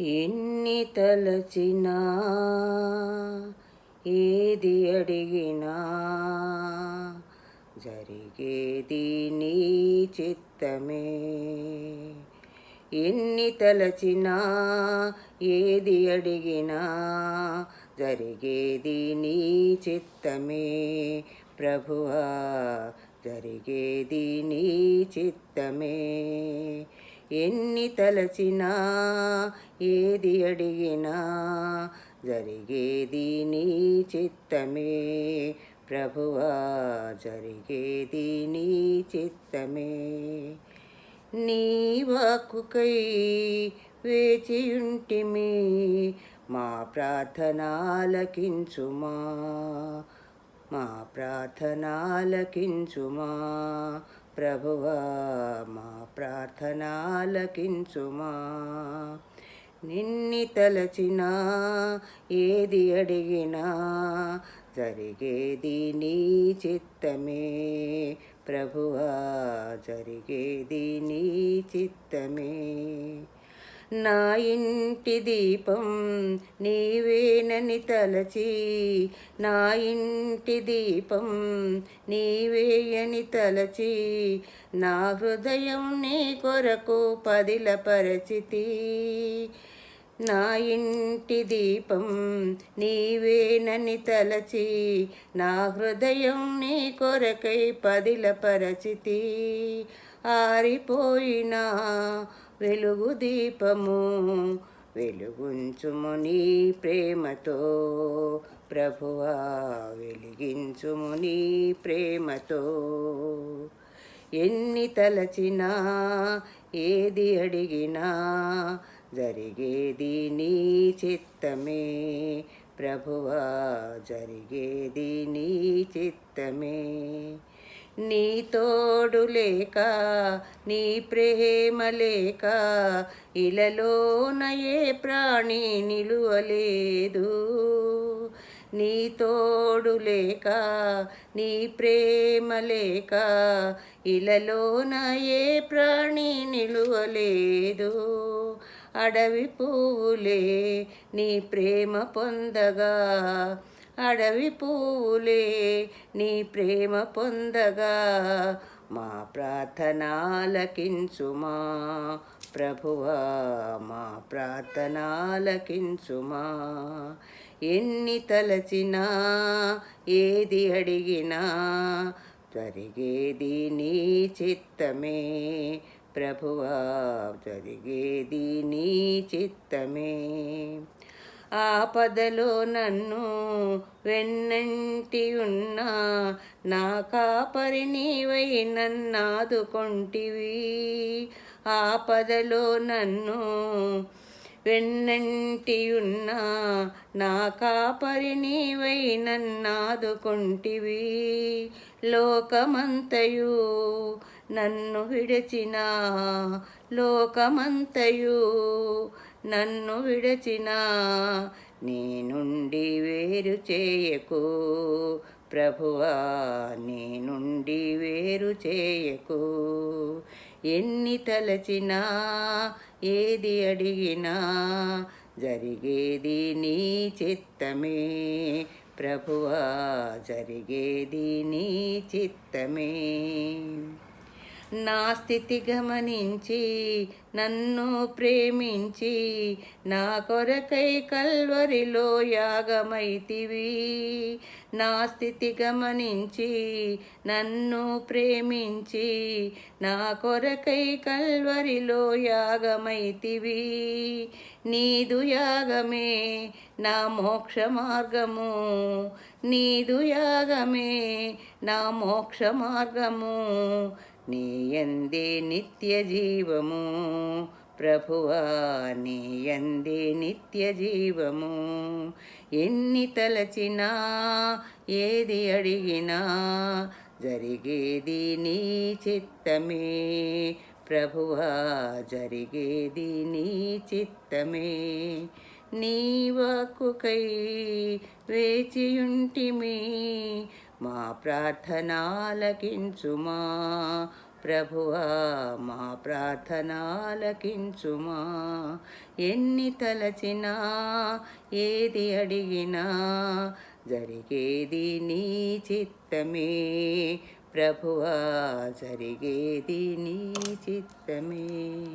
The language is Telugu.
ఎన్ని తలచినా ఏది అడిగినా జరిగేది నీ చిత్తమే. ఎన్ని తలచినా ఏది అడిగినా జరిగేది నీ చిత్తమే. ప్రభువా జరిగేది నీ చిత్తమే. ఎన్ని తలచినా ఏది అడిగినా జరిగేది నీ చిత్తమే. ప్రభువా జరిగేది నీ చిత్తమే. నీ వాక్కుకై వేచియుంటిమి, మా ప్రార్థనాలకించుమా, మా ప్రార్థనాలకించుమా. ప్రభువా మా ప్రార్థనాలకించుమా. నిన్ని తలచినా ఏది అడిగినా జరిగేది నీ చిత్తమే. ప్రభువా జరిగేది నీ చిత్తమే. నా ఇంటి దీపం నీవేనని తలచి, నా ఇంటి దీపం నీవేయని తలచి, నా హృదయం నీ కొరకు పదిలపరచితి. నా ఇంటి దీపం నీవేనని తలచి, నా హృదయం నీ కొరకై పదిలపరచితి. ఆరిపోయిన వెలుగు దీపము వెలుగుంచుము నీ ప్రేమతో. ప్రభువా వెలిగించుము నీ ప్రేమతో. ఎన్ని తలచినా ఏది అడిగినా జరిగేది నీ చిత్తమే. ప్రభువా జరిగేది నీ చిత్తమే. నీ తోడు లేక నీ ప్రేమ లేక ఇలలోన ఏ ప్రాణి నిలువలేదు. నీ తోడు లేక నీ ప్రేమ లేక ఇలలోన ఏ ప్రాణి నిలువలేదు. అడవి పువ్వులే నీ ప్రేమ పొందగా, అడవి పువ్వులే నీ ప్రేమ పొందగా, మా ప్రార్థనాలకించుమా. ప్రభువా మా ప్రార్థనాలకించుమా. ఎన్ని తలచినా ఏది అడిగినా జరిగేది నీ చిత్తమే. ప్రభువా జరిగేది నీ చిత్తమే. ఆపదలో నన్ను వెన్నంటి ఉన్నా, నా కాపరి నీవై నన్నాదుకొంటివి. ఆపదలో నన్ను వెన్నంటి ఉన్నా, నా కాపరి నీవై నన్నాదుకొంటివి. లోకమంతయు నన్ను విడచినా, లోకమంతయు నన్ను విడచినా, నీ నుండి వేరు చేయకు. ప్రభువా నీ నుండి వేరు చేయకు. ఎన్ని తలచినా ఏది అడిగినా జరిగేది నీ చిత్తమే. ప్రభువా జరిగేది నీ చిత్తమే. నా స్థితి గమనించి నన్ను ప్రేమించి, నా కొరకై కల్వరిలో యాగమైతివి. నా స్థితి గమనించి నన్ను ప్రేమించి, నా కొరకై కల్వరిలో యాగమైతివి. నీదు యాగమే నా మోక్ష మార్గము, నీదు యాగమే నా మోక్ష మార్గము. నీ యందే నిత్య జీవము. ప్రభువా నీ యందే నిత్య జీవము. ఎన్ని తలచినా ఏది అడిగినా జరిగేది నీ చిత్తమే. ప్రభువా జరిగేది నీ చిత్తమే. నీ వాక్కుకై వేచియుంటిమి, మా ప్రార్థనాలకించుమా. ప్రభువా మా ప్రార్థనాలకించుమా. ఎన్ని తలచినా ఏది అడిగినా జరిగేది నీ చిత్తమే ప్రభువా, జరిగేది నీ చిత్తమే.